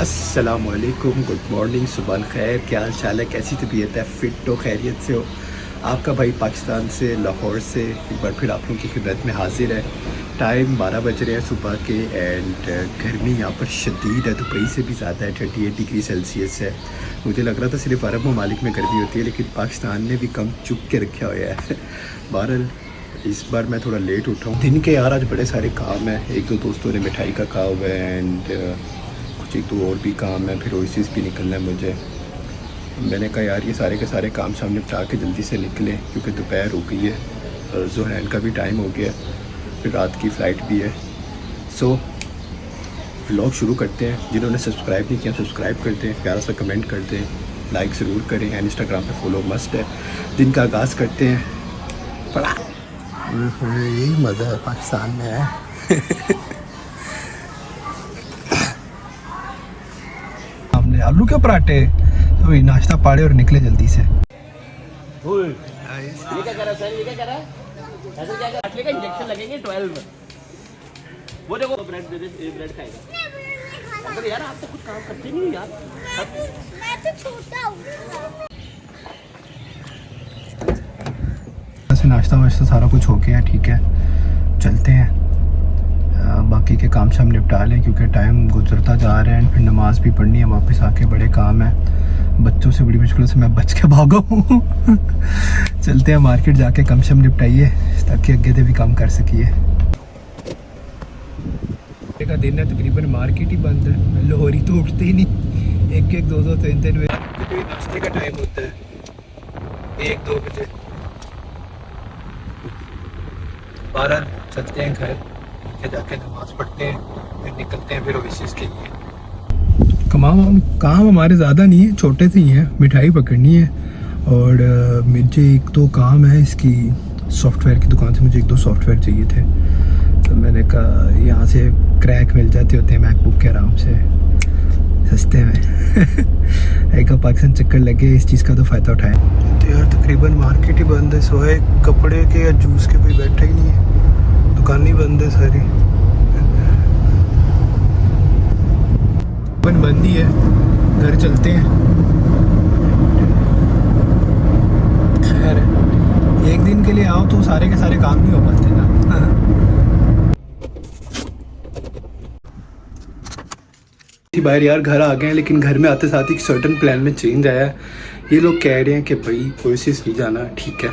अस्सलामुअलैकुम, good morning, सुबह खैर। क्या हाल चाल है, कैसी तबीयत है? फिट तो खैरियत से हो? आपका भाई पाकिस्तान से, लाहौर से एक बार फिर आप लोगों की खिदमत में हाजिर है। टाइम 12 बज रहे हैं सुबह के एंड गर्मी यहाँ पर शदीद है, दुबई से भी ज़्यादा है। 38 डिग्री सेल्सियस है। मुझे लग रहा था सिर्फ अरब ममालिक में गर्मी होती है, लेकिन पाकिस्तान ने भी कम चुक के रखा हुआ है। बहरहाल इस बार मैं थोड़ा लेट उठा हूँ दिन के। यार आज बड़े सारे काम हैं, एक दो दोस्तों ने मिठाई का कहा हुआ है एंड एक दो और भी काम है, फिर ओएसिस भी निकलना है मुझे। मैंने कहा यार ये सारे के सारे काम सामने निपटा के जल्दी से निकले, क्योंकि दोपहर हो गई है, ज़ोहैन का भी टाइम हो गया, फिर रात की फ़्लाइट भी है। सो व्लॉग शुरू करते हैं। जिन्होंने सब्सक्राइब नहीं किया सब्सक्राइब कर दें, प्यारा सा कमेंट कर दें, लाइक ज़रूर करें एंड इंस्टाग्राम पे फॉलो मस्ट है। दिन का आगाज़ करते हैं। पड़ा यही मज़ा है पाकिस्तान में है। हमने आलू के पराठे तो नाश्ता पाड़े और निकले जल्दी से। ये क्या कर रहा है सर? ये क्या कर रहा है? ऐसे क्या कर रहा है? इंजेक्शन लगेंगे 12 वो देखो ब्रेड दे दे, ये ब्रेड खाएगा। अगर यार आप तो कुछ काम करते नहीं यार। मैं तो छोटा हूँ। ऐसे नाश्ता वाश्ता सारा कुछ हो गया, ठीक है चलते हैं। बाकी के काम शाम निपटा लें, क्योंकि टाइम गुजरता जा रहा है। फिर नमाज़ भी पढ़नी है, वापस आके बड़े काम है। बच्चों से बड़ी मुश्किल से मैं बच के भागा हूँ। चलते हैं मार्केट, जाके कम शम निपटाइए ताकि आगे से भी काम कर सकिए। का दिन है, तकरीबन मार्केट ही बंद है। लाहौरी तो उठते ही नहीं, एक एक दो दो तीन तीन बजे नाश्ते का टाइम होता है, 1-2 बजे। 12 चलते हैं घर, जाके नमाज पढ़ते हैं, फिर निकलते हैं फिर ओएसिस के लिए। काम हमारे ज़्यादा नहीं है, छोटे से ही हैं। मिठाई पकड़नी है और मुझे एक दो काम है इसकी, सॉफ्टवेयर की दुकान से मुझे 1-2 सॉफ्टवेयर चाहिए थे। तो मैंने कहा यहाँ से क्रैक मिल जाते होते हैं मैकबुक के आराम से सस्ते में। एक पाकिस्तान चक्कर लगे, इस चीज़ का तो फ़ायदा उठाएं। तो यार तकरीबन मार्केट ही बंद है, सोए कपड़े के या जूस के कोई बैठा ही नहीं है, दुकानें बंद है सारी। बंद ही है, घर चलते हैं। खैर एक दिन के लिए आओ तो सारे के सारे काम नहीं हो पाते ना। बाहर यार घर आ गए हैं, लेकिन घर में आते साथ ही सर्टन प्लान में चेंज आया है। ये लोग कह रहे हैं कि भाई ओएसिस नहीं जाना। ठीक है,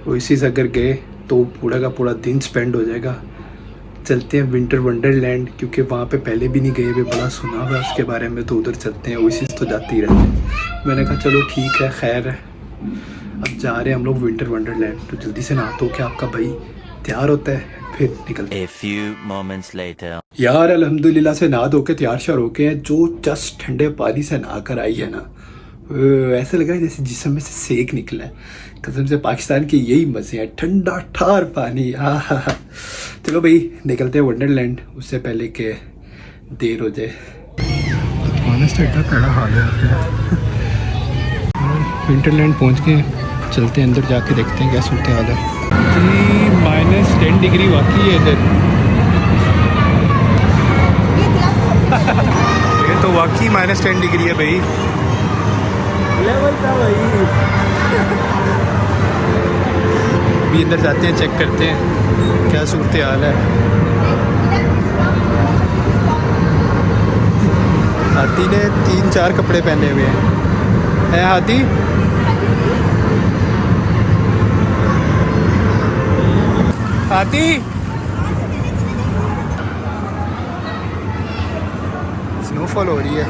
ओएसिस अगर गए तो पूरा का पूरा दिन स्पेंड हो जाएगा। चलते हैं विंटर वंडरलैंड, क्योंकि वहाँ पे पहले भी नहीं गए हुए, बड़ा सुना हुआ उसके बारे में, तो उधर चलते हैं। ओएसिस तो जाते ही रहते हैं। मैंने कहा चलो ठीक है, खैर है, अब जा रहे हैं हम लोग विंटर वंडरलैंड। तो जल्दी से नहा धो के आपका भाई तैयार होता है, फिर निकलते हैं। A few moments later. यार अल्हम्दुलिल्लाह से नहा धो के तैयार श्यार होके हैं। जो जस्ट ठंडे पानी से नहा कर आई है ना, ऐसे लगा है जैसे जिस्म में से सेक निकला है। कसम से पाकिस्तान के यही मज़े हैं, ठंडा ठार पानी। हाँ, चलो भाई निकलते हैं वंडरलैंड, उससे पहले कि देर हो जाए। कड़ा हाल है। विंटरलैंड पहुँच गए, चलते हैं अंदर, जाके देखते हैं क्या सूरत हाल है। जी -10 डिग्री वाकई है इधर। ये तो वाकई -10 डिग्री है भाई, लेवल का भाई। अभी अंदर जाते हैं, चेक करते हैं क्या सूरत हाल है। हाथी ने 3-4 कपड़े पहने हुए हैं। हाथी हाथी स्नोफॉल हो रही है।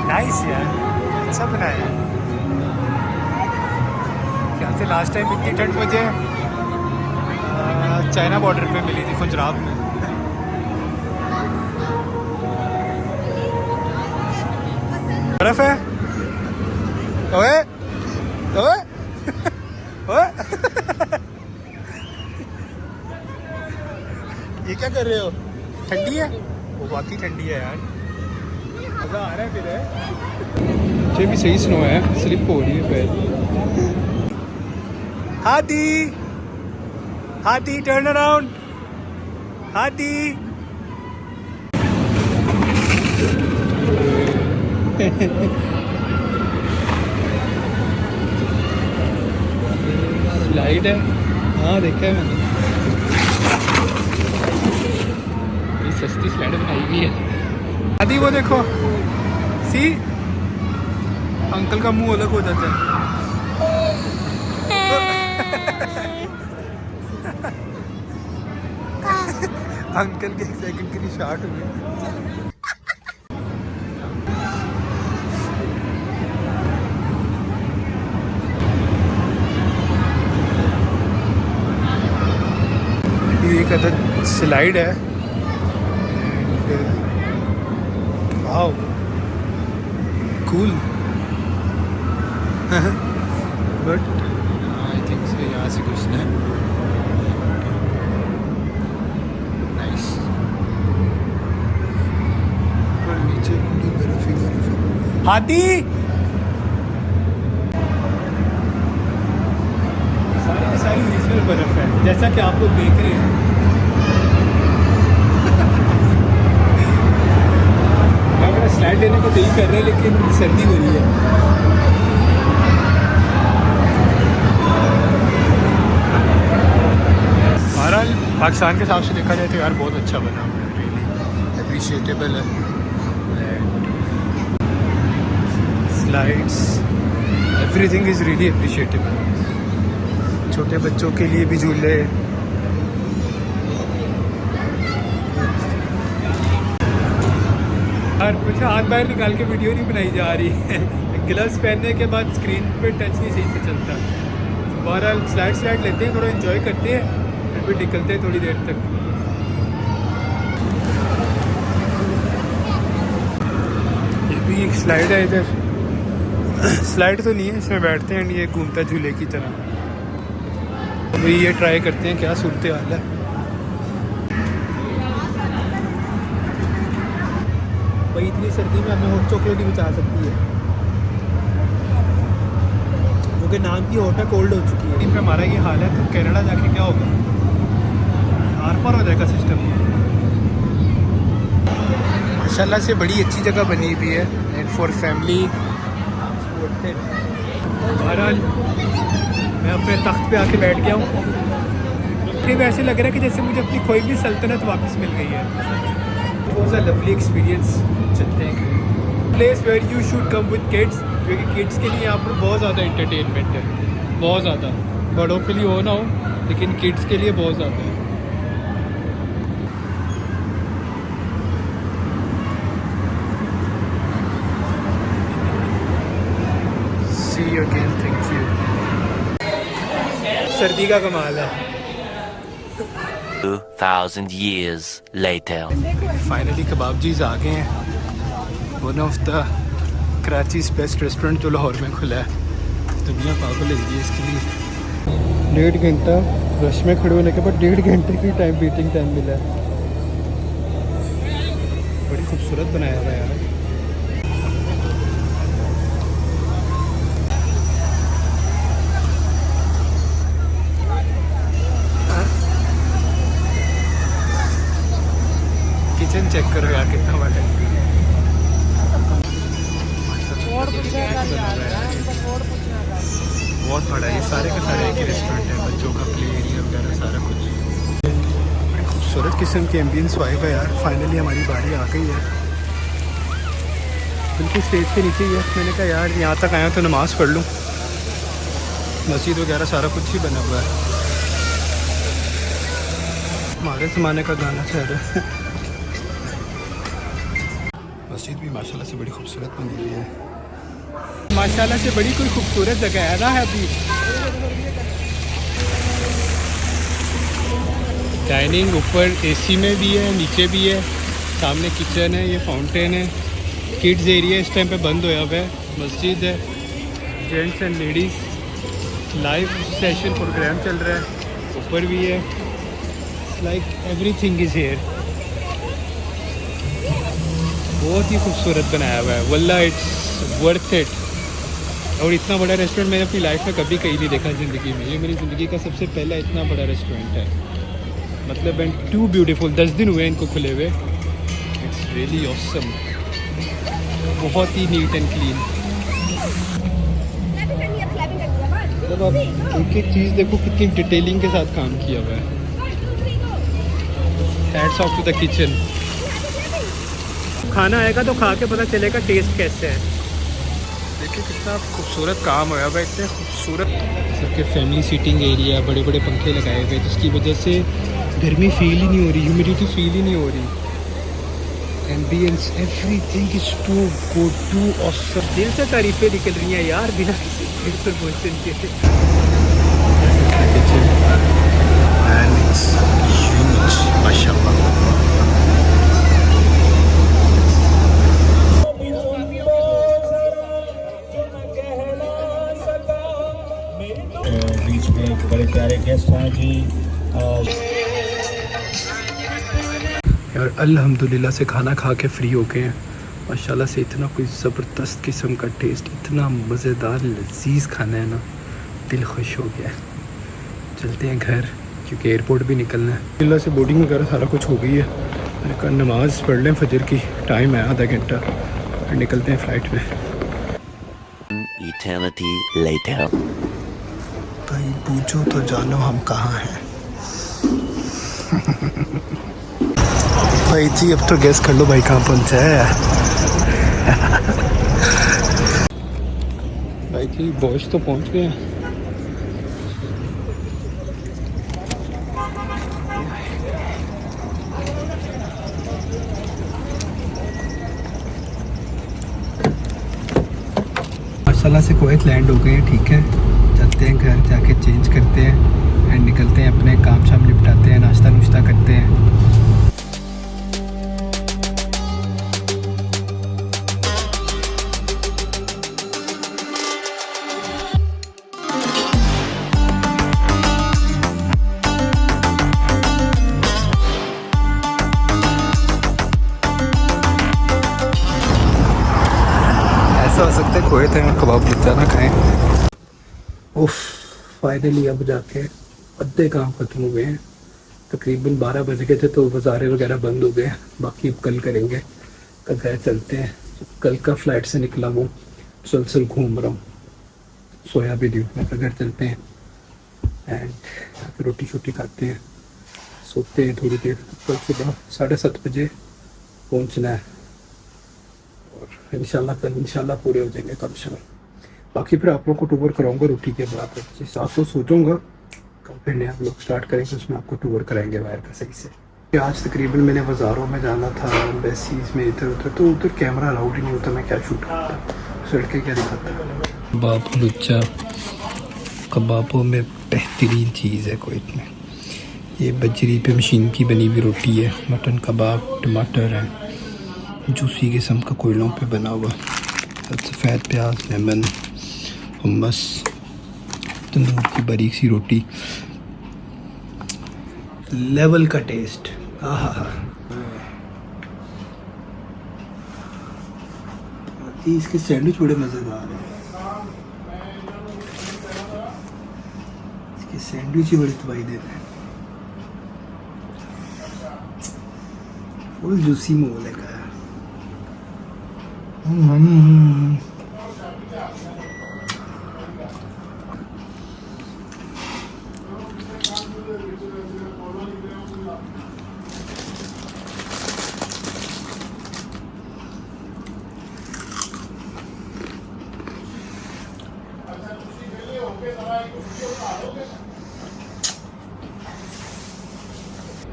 नाइस यार, अच्छा बनाया है। क्या से लास्ट टाइम इतनी ठंड मुझे चाइना बॉर्डर पे मिली थी, गुजरात में। बर्फ है। ओए ओए ओए। ये क्या कर रहे हो? ठंडी है वो, वाकई ठंडी है यार, मज़ा आ रहा है। फिर मुझे भी सही स्नो है, स्लिप हो रही है पैर। हाथी हाथी टर्न अराउंड, हाथी स्लाइड है, हाँ देखा है मैंने, बड़ी सस्ती स्लाइड बनाई हुई है। आदि वो देखो, सी अंकल का मुंह अलग हो जाता है। अंकल के 1 सेकंड के लिए शॉर्ट हुए। ये एक अदद स्लाइड है, wow cool, but I think से यहाँ से घुसना है। नाइस, और नीचे पूरी बर्फ ही बर्फ है। हाथी सारी की सारी ओरिजिनल बर्फ है, जैसा कि आप लोग देख रहे हैं। स्लाइड लेने को दिल कर रहे हैं लेकिन सर्दी हो रही है। बहरहाल पाकिस्तान के हिसाब से देखा जाए तो यार बहुत अच्छा बना हुआ है, रियली अप्रिशिएटेबल है। Slides everything is really appreciable. छोटे बच्चों के लिए भी झूले, और मुझे हाथ बाहर निकाल के वीडियो नहीं बनाई जा रही है। ग्लव्स पहनने के बाद स्क्रीन पे टच नहीं सही से चलता। बहरहाल स्लाइड लेते हैं, थोड़ा एंजॉय करते हैं, फिर निकलते हैं थोड़ी देर तक। ये भी एक स्लाइड है इधर, स्लाइड तो नहीं है, इसमें बैठते हैं, ये घूमता झूले की तरह। अभी ये ट्राई करते हैं क्या सूरत हाल है। भाई इतनी सर्दी में हमें हॉट चॉकलेट ही बचा सकती है, क्योंकि नाम की हॉट है, कोल्ड हो चुकी है। पे हमारा ये हाल है तो कनाडा जाके क्या होगा, आर पार हो जाएगा सिस्टम। माशाल्लाह से बड़ी अच्छी जगह बनी हुई है एंड फॉर फैमिली। बहरहाल मैं अपने तख्त पे आके बैठ गया हूँ। फिर ऐसे लग रहा है कि जैसे मुझे अपनी खोई भी सल्तनत वापस मिल गई है। Was a lovely experience. चलते हैं place where you should come with kids, क्योंकि किड्स के लिए यहाँ पर बहुत ज़्यादा इंटरटेनमेंट है, बहुत ज़्यादा। बड़ों के लिए हो ना हो, लेकिन किड्स के लिए बहुत ज़्यादा है। See you again, thank you. सर्दी का कमाल है। 2000 years later. फाइनली कबाबजीज आ गए हैं। One of the Karachi's best restaurant जो लाहौर में खुला है। दुनिया पागल है इसके लिए। 1.5 घंटा रश में खड़े होने के बाद 1.5 घंटे की टाइम वेटिंग टाइम मिला है। बड़ी खूबसूरत बनाया हुआ है यार। किचन चेक करो यार कितना बड़ा है। बहुत बड़ा है, ये सारे के सारे एक ही रेस्टोरेंट है, बच्चों का प्ले एरिया वगैरह सारा कुछ। बड़ी खूबसूरत किस्म की एम्बियंस वाइब है यार। फाइनली हमारी बारी आ गई है, बिल्कुल स्टेज के नीचे ही है। मैंने कहा यार यहाँ तक आया तो नमाज़ पढ़ लूँ। मस्जिद वगैरह सारा कुछ ही बना हुआ है, हमारे ज़माने का गाना शायद है। मस्जिद भी माशाल्लाह से बड़ी खूबसूरत बनी हुई है। माशाल्लाह से बड़ी कोई खूबसूरत जगह है ना है अभी। डाइनिंग ऊपर एसी में भी है, नीचे भी है, सामने किचन है, ये फाउंटेन है। किड्स एरिया इस टाइम पे बंद होया हुआ है। मस्जिद है, gents and ladies live session programme चल रहा है। ऊपर भी है, लाइक एवरीथिंग इज़ हियर। बहुत ही खूबसूरत बनाया हुआ है, वल्ला इट्स वर्थ इट। और इतना बड़ा रेस्टोरेंट मैंने अपनी लाइफ में कभी कहीं नहीं देखा ज़िंदगी में। ये मेरी ज़िंदगी का सबसे पहला इतना बड़ा रेस्टोरेंट है, मतलब एंड टू ब्यूटीफुल। 10 दिन हुए इनको खुले हुए। It's really awesome. बहुत ही नीट एंड क्लीन। मतलब आप एक एक चीज़ देखो कितनी डिटेलिंग के साथ काम किया हुआ है। Hats off to the kitchen. खाना आएगा तो खा के पता चलेगा टेस्ट कैसे है। देखिए कितना खूबसूरत काम हुआ है, इतने खूबसूरत सबके फैमिली सीटिंग एरिया, बड़े बड़े पंखे लगाए हुए जिसकी वजह से गर्मी फील ही नहीं हो रही, ह्यूमिडिटी फील ही नहीं हो रही। Ambience everything is too good, too awesome. दिल से तारीफें निकल रही हैं यार बिना किसी प्रमोशन के। माशाल्लाह। बीच में एक बड़े प्यारे गेस्ट हैं जी। यार अल्हम्दुलिल्लाह से खाना खा के फ्री हो गए हैं माशाल्लाह से। इतना कोई ज़बरदस्त किस्म का टेस्ट, इतना मज़ेदार लजीज खाना है ना, दिल खुश हो गया। चलते हैं घर क्योंकि एयरपोर्ट भी निकलना है। अल्लाह से बोर्डिंग वगैरह सारा कुछ हो गई है। मैंने कहा नमाज़ पढ़ लें फजर की, टाइम है आधा घंटा, और निकलते हैं फ़्लाइट में। Eternity later. भाई पूछो तो जानो हम कहाँ हैं। भाई जी अब तो गैस कर लो भाई कहाँ पहुँचा है। भाई जी बॉयज तो पहुंच गए हैं। माशाल्लाह से कुवैत लैंड हो गए हैं, ठीक है। चलते हैं घर जाके चेंज करते हैं एंड निकलते हैं, अपने काम शाम निपटाते हैं, नाश्ता नुश्ता करते हैं। ऐसा हो सकता है कुवैत में कबाब लिज्जा ना खाएं। उफ फाइनली अब जाके अद्धे काम ख़त्म हो गए हैं। तकरीबन 12 बज गए थे तो बाज़ारें वगैरह बंद हो गए। बाकी कल करेंगे, कल घर चलते हैं। कल का फ़्लाइट से निकला हूँ, मुसलसल घूम रहा हूँ, सोया भी नहीं हूँ। मैं घर चलते हैं एंड रोटी शोटी खाते हैं, सोते हैं थोड़ी देर। कल सुबह 7:30 बजे पहुँचना है और इंशाल्लाह पूरे हो जाएंगे कम से कम। बाकी फिर आप लोगों को टूर कराऊंगा रोटी के बाद। जिस साथ तो सोचूंगा कल फिर नया ब्लॉग स्टार्ट करेंगे, उसमें आपको टूर कराएंगे बाहर का सही से। आज तकरीबन मैंने बाज़ारों में जाना था, एम्बेसीज में, इधर उधर, तो उधर कैमरा अलाउड ही नहीं होता। मैं क्या शूट करता, सड़कें क्या दिखाता। कबाब लुच्चा कबाबों में बेहतरीन चीज़ है कोई में। ये बजरी पे मशीन की बनी हुई रोटी है, मटन कबाब, टमाटर है, जूसी किस्म का कोयलों पे बना हुआ, सफ़ेद प्याज, लेमन, हुम्मस, तंदूर की बारीक सी रोटी, लेवल का टेस्ट। आहा इसके सैंडविच बड़े मज़ेदार हैं। इसके सैंडविच ही बड़ी तबाही देते हैं। फुल जूसी मोले का है।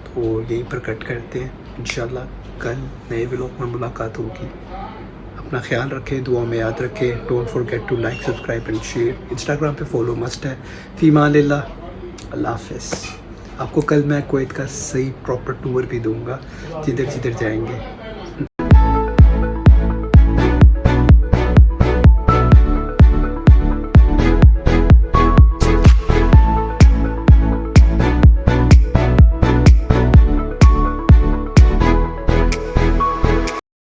तो यहीं पर कट करते हैं। इंशाल्लाह कल नए व्लॉग में मुलाकात होगी। अपना ख्याल रखें, दुआ में याद रखें। Don't forget to like, subscribe and share. Instagram पे फॉलो मस्ट है। फ़ीमानिल्लाह, अल्लाह हाफ़िज़। आपको कल मैं कुवैत का सही प्रॉपर टूर भी दूंगा जिधर जिधर जाएंगे।